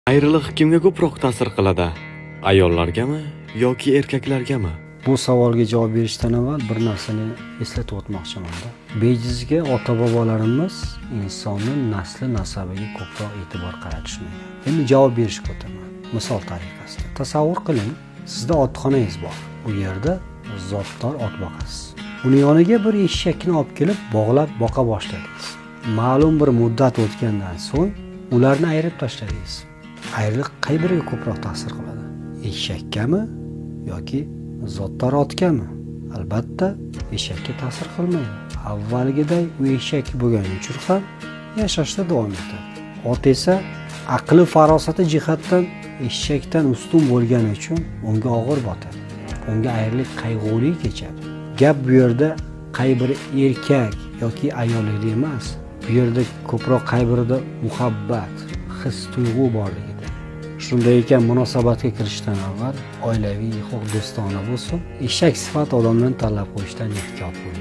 Ayriliq kimga ko'proq ta'sir qiladi? Ayollargami yoki erkaklargami? Bu savolga javob berishdan avval bir narsani eslatib o'tmoqchiman-da. Bejizga ota-bobolarimiz insonning nasli nasabiga ko'proq e'tibor qaratishmagan. Endi javob berishga o'taman. Misol tariqasida. Tasavvur qiling, sizda otxonangiz bor. Bu yerda zotdor ot boqasiz. Uni yoniga bir eshakni olib kelib bog'lab boqa boshladingiz. Ma'lum bir muddat o'tgandan so'ng ularni ayirib tashladingiz. Ayriliq qay biriga ko'proq ta'sir qiladi? Eshakkami yoki zotdor otgami? Albatta, eshakka ta'sir qilmaydi. Avvalgiday u eshak bo'lgani uchun ham yashashda davom etadi. Ot esa aqli farosati jihatdan eshakdan ustun bo'lgani uchun unga og'ir botadi. Unga ayriliq qayg'uli kechadi. Gap bu yerda qay biri erkak yoki ayollik emas. Bu yerda ko'proq qay birida muhabbat, his tuyg'u borligida. Shunday ekan, munosabatga kirishdan avval oilaviy, do'stona bo'lsin, eshak sifat odamlarni tanlab qo'yishdan ehtiyot bo'ling.